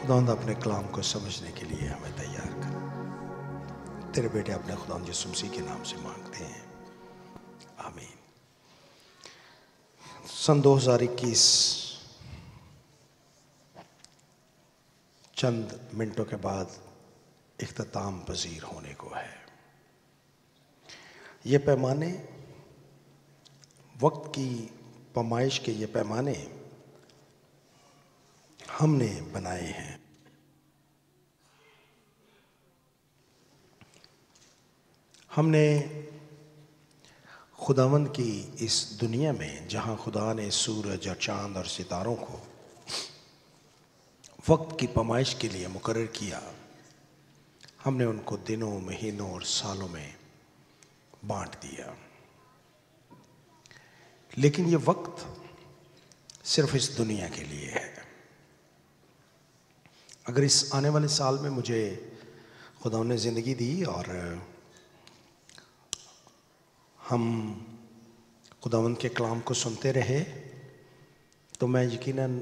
خداوند اپنے کلام کو سمجھنے کے لیے ہمیں تیار کر۔ تیرے بیٹے اپنے خداوند یسوع مسیح کے نام سے مانگتے ہیں، آمین۔ سن 2021 چند منٹوں کے بعد اختتام پذیر ہونے کو ہے۔ یہ پیمانے، وقت کی پیمائش کے یہ پیمانے ہم نے بنائے ہیں۔ ہم نے خداوند کی اس دنیا میں جہاں خدا نے سورج اور چاند اور ستاروں کو وقت کی پیمائش کے لیے مقرر کیا، ہم نے ان کو دنوں، مہینوں اور سالوں میں بانٹ دیا۔ لیکن یہ وقت صرف اس دنیا کے لیے ہے۔ اگر اس آنے والے سال میں مجھے خداوند نے زندگی دی اور ہم خداوند کے کلام کو سنتے رہے تو میں یقیناً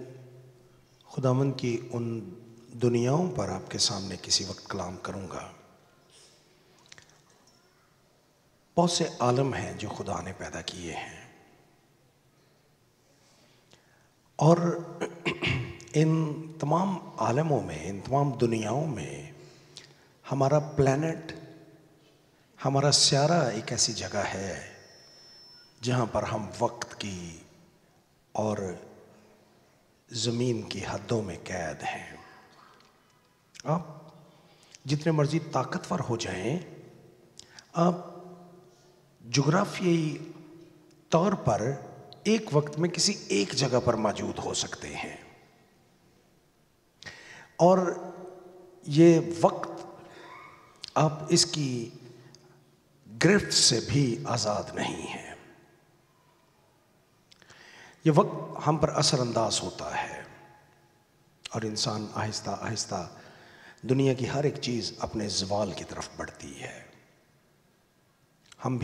خداوند کی ان دنیاؤں پر آپ کے سامنے کسی وقت کلام کروں گا۔ بہت سے عالم ہیں جو خدا نے پیدا کیے ہیں، اور ان تمام عالموں میں، ان تمام دنیاؤں میں ہمارا پلانٹ، ہمارا سیارہ ایک ایسی جگہ ہے جہاں پر ہم وقت کی اور زمین کی حدوں میں قید ہیں۔ آپ جتنے مرضی طاقتور ہو جائیں، آپ جغرافیائی طور پر ایک وقت میں کسی ایک جگہ پر موجود ہو سکتے ہیں، اور یہ وقت آپ اس کی گرفت سے بھی آزاد نہیں ہیں۔ یہ وقت ہم پر اثر انداز ہوتا ہے اور انسان آہستہ آہستہ دنیا کی ہر ایک چیز اپنے زوال کی طرف بڑھتی ہے۔ ہم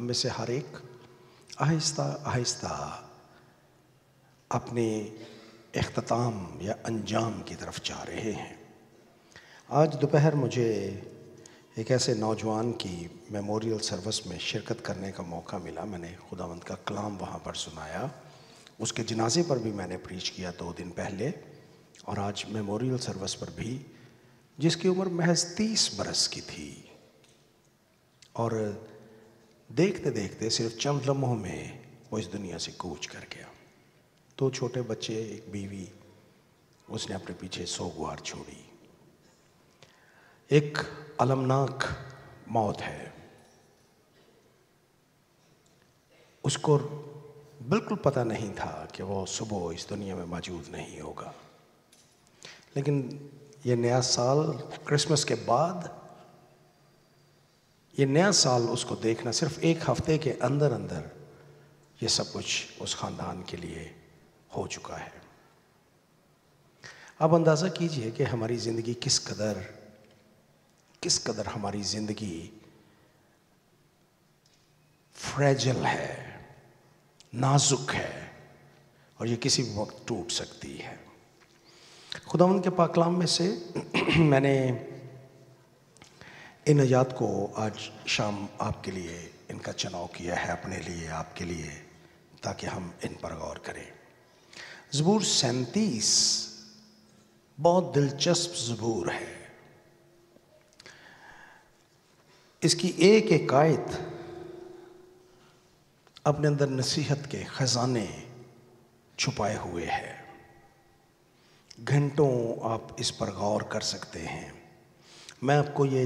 میں سے ہر ایک آہستہ آہستہ اپنے اختتام یا انجام کی طرف جا رہے ہیں۔ آج دوپہر مجھے ایک ایسے نوجوان کی میموریل سروس میں شرکت کرنے کا موقع ملا۔ میں نے خداوند کا کلام وہاں پر سنایا، اس کے جنازے پر بھی میں نے پریچ کیا 2 دن پہلے، اور آج میموریل سروس پر بھی، جس کی عمر محض 30 برس کی تھی، اور دیکھتے دیکھتے صرف چند لمحوں میں وہ اس دنیا سے کوچ کر گیا۔ 2 چھوٹے بچے، ایک بیوی، اس نے اپنے پیچھے سوگوار چھوڑی۔ ایک المناک موت ہے۔ اس کو بالکل پتہ نہیں تھا کہ وہ صبح اس دنیا میں موجود نہیں ہوگا، لیکن یہ نیا سال، کرسمس کے بعد یہ نیا سال اس کو دیکھنا، صرف 1 ہفتے کے اندر اندر یہ سب کچھ اس خاندان کے لیے ہو چکا ہے۔ اب اندازہ کیجئے کہ ہماری زندگی کس قدر ہماری زندگی فریجل ہے، نازک ہے، اور یہ کسی بھی وقت ٹوٹ سکتی ہے۔ خداوند کے پاک کلام میں سے میں نے ان آیات کو آج شام آپ کے لیے ان کا چناؤ کیا ہے، اپنے لیے، آپ کے لیے، تاکہ ہم ان پر غور کریں۔ زبور 37 بہت دلچسپ زبور ہے۔ اس کی ایک ایک آیت اپنے اندر نصیحت کے خزانے چھپائے ہوئے ہیں۔ گھنٹوں آپ اس پر غور کر سکتے ہیں۔ میں آپ کو یہ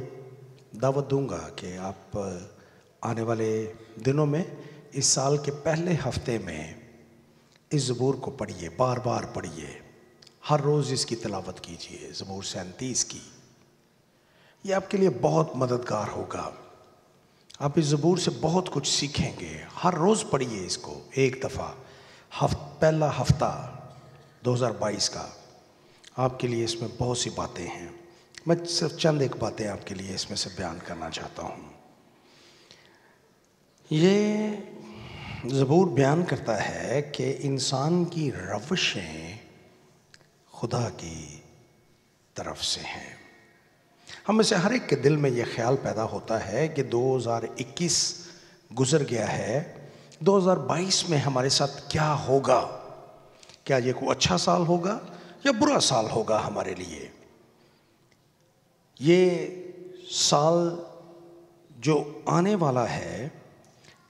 دعوت دوں گا کہ آپ آنے والے دنوں میں، اس سال کے پہلے ہفتے میں، اس زبور کو پڑھیے، بار بار پڑھیے، ہر روز اس کی تلاوت کیجیے، زبور 37 کی۔ یہ آپ کے لیے بہت مددگار ہوگا۔ آپ اس زبور سے بہت کچھ سیکھیں گے۔ ہر روز پڑھیے اس کو 1 دفعہ۔ پہلا ہفتہ 2022 کا آپ کے لیے اس میں بہت سی باتیں ہیں۔ میں صرف چند ایک باتیں آپ کے لیے اس میں سے بیان کرنا چاہتا ہوں۔ یہ زبور بیان کرتا ہے کہ انسان کی روشیں خدا کی طرف سے ہیں۔ ہم میں سے ہر ایک کے دل میں یہ خیال پیدا ہوتا ہے کہ 2021 گزر گیا ہے، 2022 میں ہمارے ساتھ کیا ہوگا؟ کیا یہ کوئی اچھا سال ہوگا یا برا سال ہوگا ہمارے لیے؟ یہ سال جو آنے والا ہے،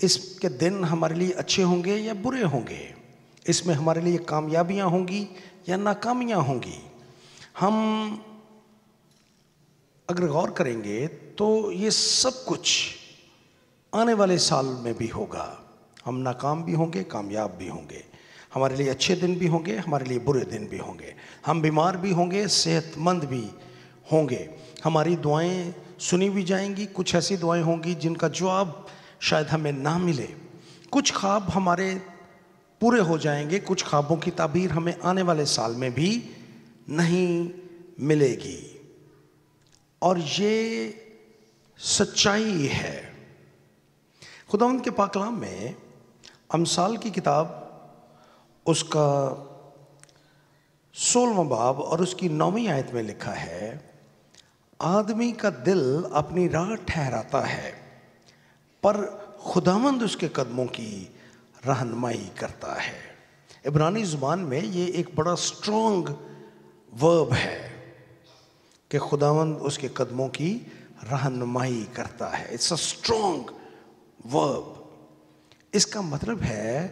اس کے دن ہمارے لیے اچھے ہوں گے یا برے ہوں گے؟ اس میں ہمارے لیے کامیابیاں ہوں گی یا ناکامیاں ہوں گی؟ ہم اگر غور کریں گے تو یہ سب کچھ آنے والے سال میں بھی ہوگا۔ ہم ناکام بھی ہوں گے، کامیاب بھی ہوں گے، ہمارے لیے اچھے دن بھی ہوں گے، ہمارے لیے برے دن بھی ہوں گے، ہم بیمار بھی ہوں گے، صحت مند بھی ہوں گے، ہماری دعائیں سنی بھی جائیں گی، کچھ ایسی دعائیں ہوں گی جن کا جواب شاید ہمیں نہ ملے، کچھ خواب ہمارے پورے ہو جائیں گے، کچھ خوابوں کی تعبیر ہمیں آنے والے سال میں بھی نہیں ملے گی۔ اور یہ سچائی ہے۔ خداوند کے پاک کلام میں امثال کی کتاب اس کا 16واں باب اور اس کی 9ویں آیت میں لکھا ہے، آدمی کا دل اپنی راہ ٹھہراتا ہے پر خداوند اس کے قدموں کی رہنمائی کرتا ہے۔ عبرانی زبان میں یہ ایک بڑا سٹرونگ ورب ہے کہ خداوند اس کے قدموں کی رہنمائی کرتا ہے۔ اٹس اے سٹرونگ ورب۔ اس کا مطلب ہے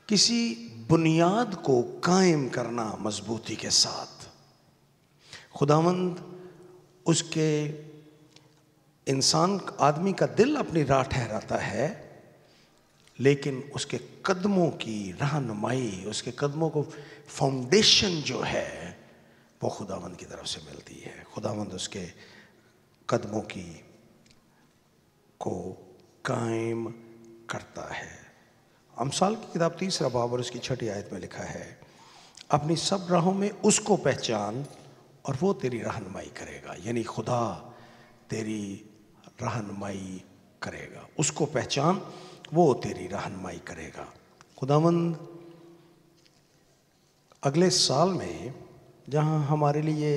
کسی بنیاد کو قائم کرنا مضبوطی کے ساتھ۔ خداوند اس کے انسان آدمی کا دل اپنی راہ ٹھہراتا ہے، لیکن اس کے قدموں کی رہنمائی، اس کے قدموں کو فاؤنڈیشن جو ہے وہ خداوند کی طرف سے ملتی ہے۔ خداوند اس کے قدموں کی کو قائم کرتا ہے۔ امثال کی کتاب 3 باب اور اس کی 6 آیت میں لکھا ہے، اپنی سب راہوں میں اس کو پہچان اور وہ تیری رہنمائی کرے گا۔ یعنی خدا تیری رہنمائی کرے گا، اس کو پہچان، وہ تیری رہنمائی کرے گا۔ خداوند اگلے سال میں جہاں ہمارے لیے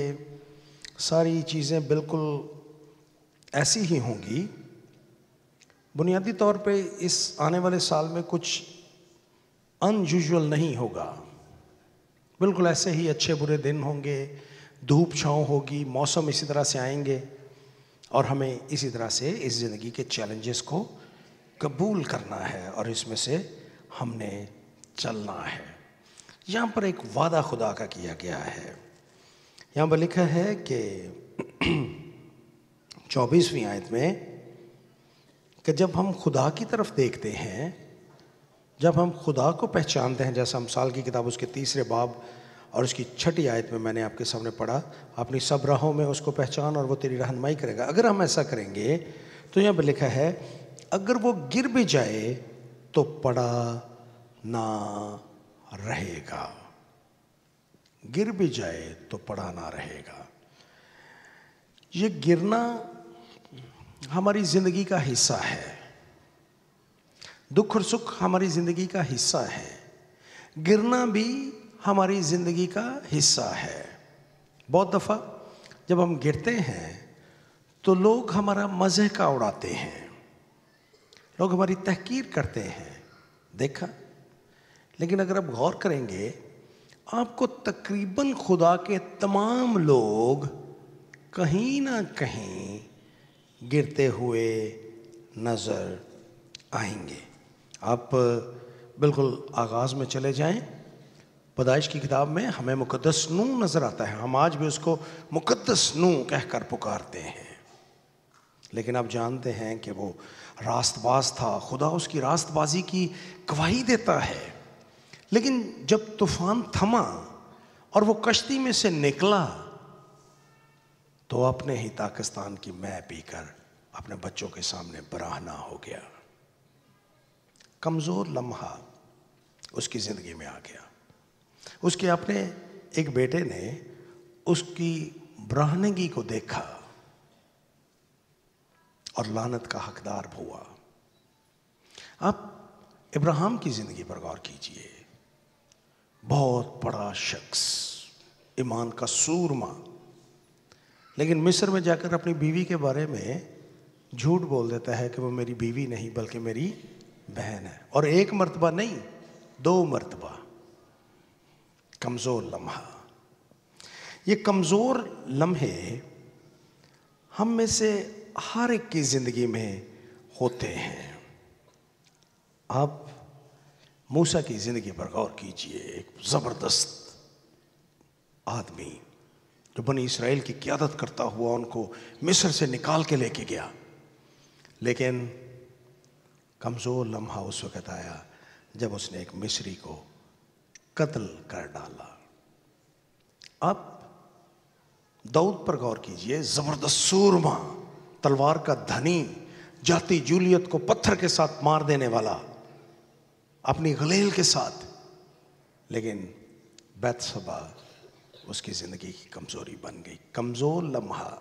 ساری چیزیں بالکل ایسی ہی ہوں گی، بنیادی طور پہ اس آنے والے سال میں کچھ ان یوزول نہیں ہوگا، بالکل ایسے ہی اچھے برے دن ہوں گے، دھوپ چھاؤں ہوگی، موسم اسی طرح سے آئیں گے، اور ہمیں اسی طرح سے اس زندگی کے چیلنجز کو قبول کرنا ہے اور اس میں سے ہم نے چلنا ہے۔ یہاں پر ایک وعدہ خدا کا کیا گیا ہے۔ یہاں پر لکھا ہے کہ 24ویں آیت میں کہ جب ہم خدا کی طرف دیکھتے ہیں، جب ہم خدا کو پہچانتے ہیں، جیسا امثال کی کتاب اس کے 3 باب اور اس کی 6 آیت میں نے آپ کے سامنے پڑھا، اپنی سب راہوں میں اس کو پہچان اور وہ تیری رہنمائی کرے گا۔ اگر ہم ایسا کریں گے تو یہاں پہ لکھا ہے، اگر وہ گر بھی جائے تو پڑا نہ رہے گا۔ گر بھی جائے تو پڑا نہ رہے گا۔ یہ گرنا ہماری زندگی کا حصہ ہے، دکھ اور سکھ ہماری زندگی کا حصہ ہے، گرنا بھی ہماری زندگی کا حصہ ہے۔ بہت دفعہ جب ہم گرتے ہیں تو لوگ ہمارا مذاق اڑاتے ہیں، لوگ ہماری تحقیر کرتے ہیں، دیکھا۔ لیکن اگر آپ غور کریں گے، آپ کو تقریباً خدا کے تمام لوگ کہیں نہ کہیں گرتے ہوئے نظر آئیں گے۔ آپ بالکل آغاز میں چلے جائیں، پیدائش کی کتاب میں ہمیں مقدس نوح نظر آتا ہے، ہم آج بھی اس کو مقدس نوح کہہ کر پکارتے ہیں، لیکن آپ جانتے ہیں کہ وہ راست باز تھا، خدا اس کی راست بازی کی گواہی دیتا ہے۔ لیکن جب طوفان تھما اور وہ کشتی میں سے نکلا تو اپنے ہی پاکستان کی مے پی کر اپنے بچوں کے سامنے براہنا ہو گیا۔ کمزور لمحہ اس کی زندگی میں آ گیا۔ اس کے اپنے ایک بیٹے نے اس کی براہنگی کو دیکھا اور لعنت کا حقدار ہوا۔ آپ ابراہیم کی زندگی پر غور کیجئے، بہت بڑا شخص، ایمان کا سورما، لیکن مصر میں جا کر اپنی بیوی کے بارے میں جھوٹ بول دیتا ہے کہ وہ میری بیوی نہیں بلکہ میری بہن ہے. اور ایک مرتبہ نہیں، 2 مرتبہ. کمزور لمحہ. یہ کمزور لمحے ہم میں سے ہر ایک کی زندگی میں ہوتے ہیں. آپ موسیٰ کی زندگی پر غور کیجئے. ایک زبردست آدمی جو بنی اسرائیل کی قیادت کرتا ہوا ان کو مصر سے نکال کے لے کے گیا، لیکن کمزور لمحہ اس وقت آیا جب اس نے ایک مصری کو قتل کر ڈالا. اب داؤد پر غور کیجئے. زبردست سورما، تلوار کا دھنی، جاتی جولیت کو پتھر کے ساتھ مار دینے والا اپنی غلیل کے ساتھ، لیکن بیت شبا اس کی زندگی کی کمزوری بن گئی. کمزور لمحہ.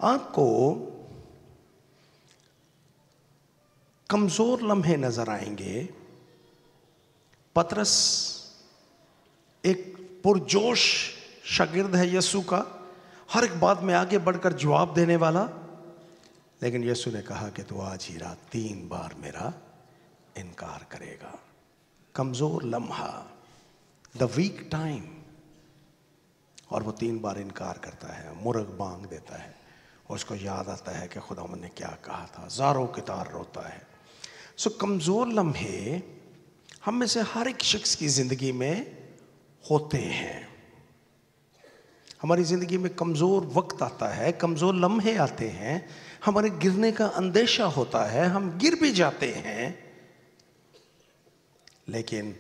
آپ کو کمزور لمحے نظر آئیں گے. پطرس ایک پرجوش شاگرد ہے یسوع کا، ہر ایک بات میں آگے بڑھ کر جواب دینے والا، لیکن یسوع نے کہا کہ تو آج ہی رات 3 بار میرا انکار کرے گا. کمزور لمحہ، دا ویک ٹائم. اور وہ 3 بار انکار کرتا ہے، مرغ بانگ دیتا ہے، اور اس کو یاد آتا ہے کہ خداوند نے کیا کہا تھا. زاروں کے تار روتا ہے. کمزور لمحے ہم میں سے ہر ایک شخص کی زندگی میں ہوتے ہیں. ہماری زندگی میں کمزور وقت آتا ہے، کمزور لمحے آتے ہیں، ہمارے گرنے کا اندیشہ ہوتا ہے، ہم گر بھی جاتے ہیں. لیکن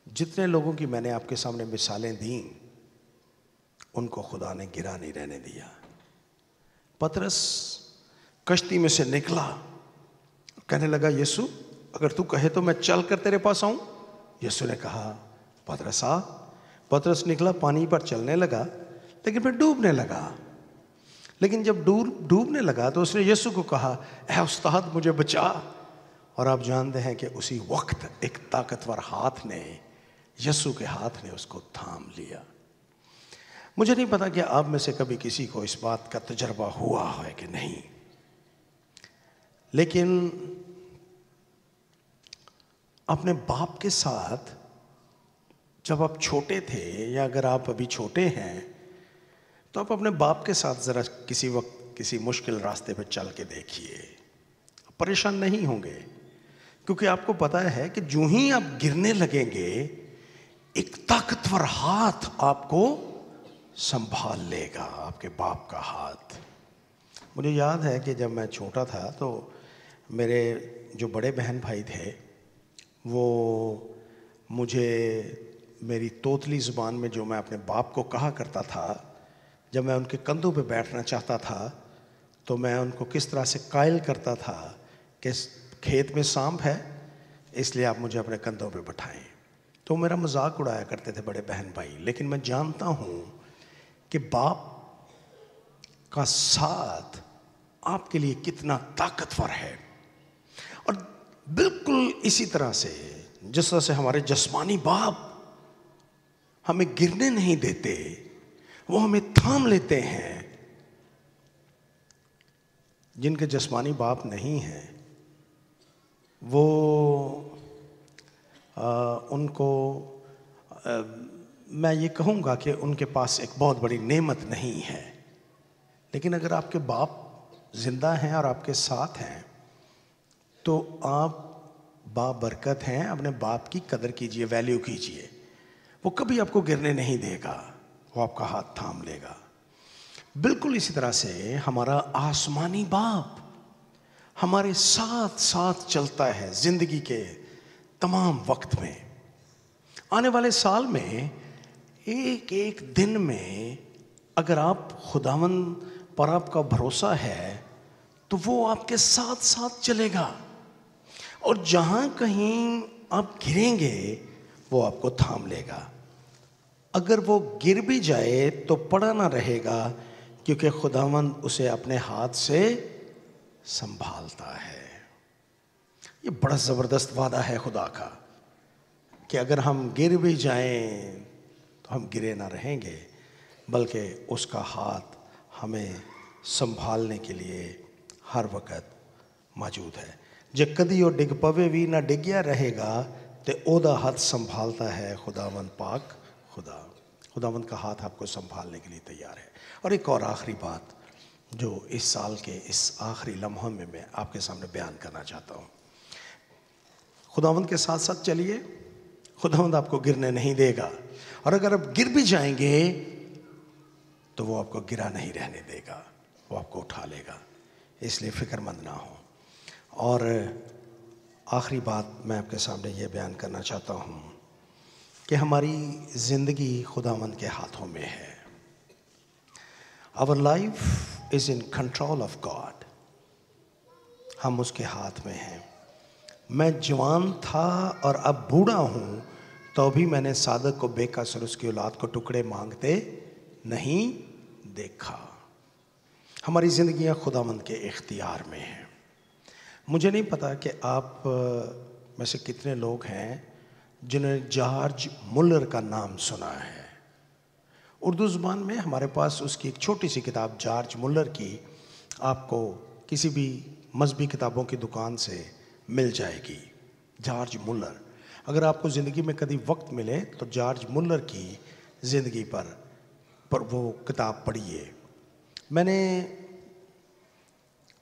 جتنے لوگوں کی میں نے آپ کے سامنے مثالیں دیں، ان کو خدا نے گرا نہیں رہنے دیا. پطرس کشتی میں سے نکلا، کہنے لگا یسوع اگر تو کہے تو میں چل کر تیرے پاس آؤں. یسوع نے کہا پطرس آ. پطرس نکلا، پانی پر چلنے لگا، لیکن پھر ڈوبنے لگا. لیکن جب ڈوبنے لگا تو اس نے یسوع کو کہا اے استاد مجھے بچا. اور آپ جانتے ہیں کہ اسی وقت ایک طاقتور ہاتھ نے، یسوع کے ہاتھ نے اس کو تھام لیا. مجھے نہیں پتا کہ آپ میں سے کبھی کسی کو اس بات کا تجربہ ہوا ہے کہ نہیں، لیکن اپنے باپ کے ساتھ جب آپ چھوٹے تھے، یا اگر آپ ابھی چھوٹے ہیں تو آپ اپنے باپ کے ساتھ ذرا کسی وقت کسی مشکل راستے پہ چل کے دیکھیے. پریشان نہیں ہوں گے، کیونکہ آپ کو پتا ہے کہ جو ہی آپ گرنے لگیں گے ایک طاقتور ہاتھ آپ کو سنبھال لے گا، آپ کے باپ کا ہاتھ. مجھے یاد ہے کہ جب میں چھوٹا تھا تو میرے جو بڑے بہن بھائی تھے وہ مجھے میری توتلی زبان میں جو میں اپنے باپ کو کہا کرتا تھا، جب میں ان کے کندھوں پہ بیٹھنا چاہتا تھا تو میں ان کو کس طرح سے قائل کرتا تھا کہ کھیت میں سانپ ہے اس لیے آپ مجھے اپنے کندھوں پہ بٹھائیں. تو میرا مذاق اڑایا کرتے تھے بڑے بہن بھائی. لیکن میں جانتا ہوں کہ باپ کا ساتھ آپ کے لیے کتنا طاقتور ہے. اور بالکل اسی طرح سے جس طرح سے ہمارے جسمانی باپ ہمیں گرنے نہیں دیتے، وہ ہمیں تھام لیتے ہیں. جن کے جسمانی باپ نہیں ہیں وہ ان کو میں یہ کہوں گا کہ ان کے پاس ایک بہت بڑی نعمت نہیں ہے. لیکن اگر آپ کے باپ زندہ ہیں اور آپ کے ساتھ ہیں تو آپ بابرکت ہیں. اپنے باپ کی قدر کیجئے، ویلیو کیجئے. وہ کبھی آپ کو گرنے نہیں دے گا، وہ آپ کا ہاتھ تھام لے گا. بالکل اسی طرح سے ہمارا آسمانی باپ ہمارے ساتھ ساتھ چلتا ہے زندگی کے تمام وقت میں. آنے والے سال میں ایک ایک دن میں اگر آپ خداوند پر آپ کا بھروسہ ہے تو وہ آپ کے ساتھ ساتھ چلے گا، اور جہاں کہیں آپ گریں گے وہ آپ کو تھام لے گا. اگر وہ گر بھی جائے تو پڑا نہ رہے گا، کیونکہ خداوند اسے اپنے ہاتھ سے سنبھالتا ہے. یہ بڑا زبردست وعدہ ہے خدا کا کہ اگر ہم گر بھی جائیں تو ہم گرے نہ رہیں گے، بلکہ اس کا ہاتھ ہمیں سنبھالنے کے لیے ہر وقت موجود ہے۔ جے کدی وہ ڈگ پوے بھی نہ ڈگیا رہے گا تے او دا ہاتھ سنبھالتا ہے خداوند پاک خدا۔ خداوند کا ہاتھ آپ کو سنبھالنے کے لیے تیار ہے۔ اور ایک اور آخری بات جو اس سال کے اس آخری لمحوں میں آپ کے سامنے بیان کرنا چاہتا ہوں، خداوند کے ساتھ ساتھ چلیے، خداوند آپ کو گرنے نہیں دے گا، اور اگر آپ گر بھی جائیں گے تو وہ آپ کو گرا نہیں رہنے دے گا، وہ آپ کو اٹھا لے گا، اس لیے فکر مند نہ ہو۔ اور آخری بات میں آپ کے سامنے یہ بیان کرنا چاہتا ہوں کہ ہماری زندگی خداوند کے ہاتھوں میں ہے۔ Our life is in control of God۔ ہم اس کے ہاتھ میں ہیں۔ میں جوان تھا اور اب بوڑھا ہوں تو بھی میں نے صادق کو بے کس اور اس کی اولاد کو ٹکڑے مانگتے نہیں دیکھا۔ ہماری زندگیاں خداوند کے اختیار میں ہیں۔ مجھے نہیں پتا کہ آپ میں سے کتنے لوگ ہیں جنہوں نے جارج ملر کا نام سنا ہے۔ اردو زبان میں ہمارے پاس اس کی ایک چھوٹی سی کتاب جارج ملر کی آپ کو کسی بھی مذہبی کتابوں کی دکان سے مل جائے گی۔ جارج ملر، اگر آپ کو زندگی میں کبھی وقت ملے تو جارج ملر کی زندگی پر وہ کتاب پڑھیے۔ میں نے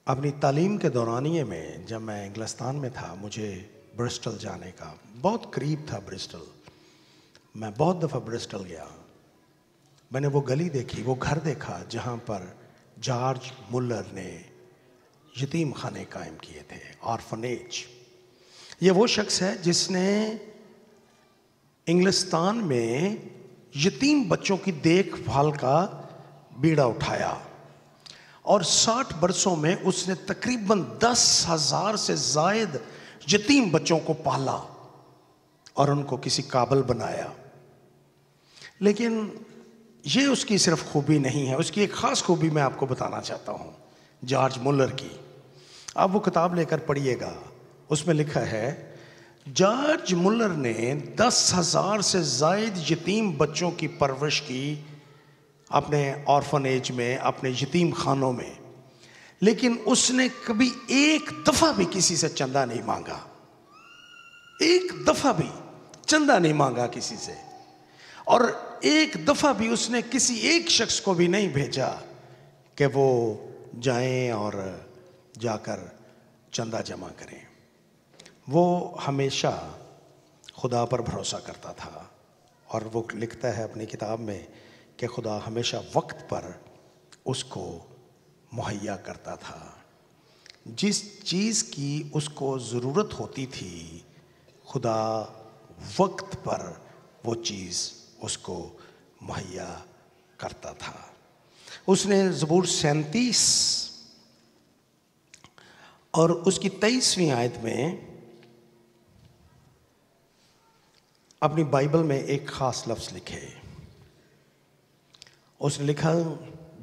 اپنی تعلیم کے دورانیے میں جب میں انگلستان میں تھا، مجھے برسٹل جانے کا بہت قریب تھا۔ برسٹل، میں بہت دفعہ برسٹل گیا۔ میں نے وہ گلی دیکھی، وہ گھر دیکھا جہاں پر جارج ملر نے یتیم خانے قائم کیے تھے، آرفنیج۔ یہ وہ شخص ہے جس نے انگلستان میں یتیم بچوں کی دیکھ بھال کا بیڑا اٹھایا، اور 60 برسوں میں اس نے تقریباً 10,000 سے زائد یتیم بچوں کو پالا اور ان کو کسی قابل بنایا۔ لیکن یہ اس کی صرف خوبی نہیں ہے، اس کی ایک خاص خوبی میں آپ کو بتانا چاہتا ہوں جارج ملر کی۔ آپ وہ کتاب لے کر پڑھیے گا، اس میں لکھا ہے جارج ملر نے 10,000 سے زائد یتیم بچوں کی پرورش کی اپنے آرفنیج میں، اپنے یتیم خانوں میں، لیکن اس نے کبھی ایک دفعہ بھی کسی سے چندہ نہیں مانگا، ایک دفعہ بھی چندہ نہیں مانگا کسی سے، اور ایک دفعہ بھی اس نے کسی ایک شخص کو بھی نہیں بھیجا کہ وہ جائیں اور جا کر چندہ جمع کریں۔ وہ ہمیشہ خدا پر بھروسہ کرتا تھا، اور وہ لکھتا ہے اپنی کتاب میں کہ خدا ہمیشہ وقت پر اس کو مہیا کرتا تھا۔ جس چیز کی اس کو ضرورت ہوتی تھی، خدا وقت پر وہ چیز اس کو مہیا کرتا تھا۔ اس نے زبور 37 اور اس کی 23ویں آیت میں اپنی بائبل میں ایک خاص لفظ لکھے۔ اس نے لکھا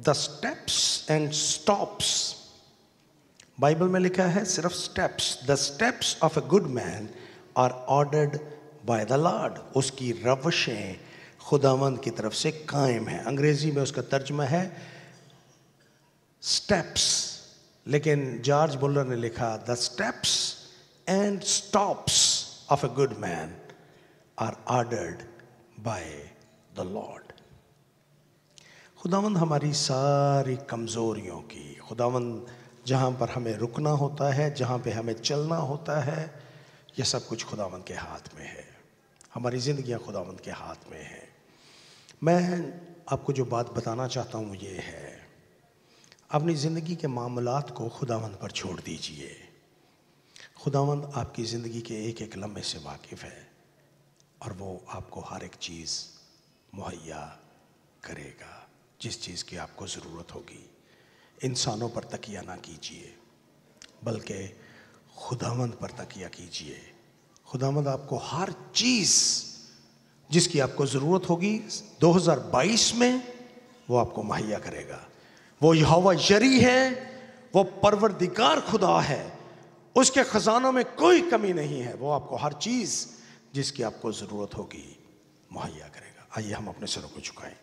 the steps and stops۔ Bible میں لکھا ہے صرف steps۔ the steps of a good man are ordered by the Lord۔ اس کی روشیں خداوند کی طرف سے قائم ہیں۔ انگریزی میں اس کا ترجمہ ہے steps، لیکن جارج ملر نے لکھا the steps and stops of a good man are ordered by the Lord۔ خداوند ہماری ساری کمزوریوں کی، خداوند جہاں پر ہمیں رکنا ہوتا ہے، جہاں پہ ہمیں چلنا ہوتا ہے، یہ سب کچھ خداوند کے ہاتھ میں ہے۔ ہماری زندگیاں خداوند کے ہاتھ میں ہیں۔ میں آپ کو جو بات بتانا چاہتا ہوں یہ ہے، اپنی زندگی کے معاملات کو خداوند پر چھوڑ دیجئے۔ خداوند آپ کی زندگی کے ایک ایک لمحے سے واقف ہے، اور وہ آپ کو ہر ایک چیز مہیا کرے گا جس چیز کی آپ کو ضرورت ہوگی۔ انسانوں پر تکیہ نہ کیجئے، بلکہ خداوند پر تکیہ کیجئے۔ خداوند آپ کو ہر چیز جس کی آپ کو ضرورت ہوگی 2022 میں وہ آپ کو مہیا کرے گا۔ وہ یہوہ یری ہے، وہ پروردگار خدا ہے، اس کے خزانوں میں کوئی کمی نہیں ہے۔ وہ آپ کو ہر چیز جس کی آپ کو ضرورت ہوگی مہیا کرے گا۔ آئیے ہم اپنے سروں کو جھکائیں۔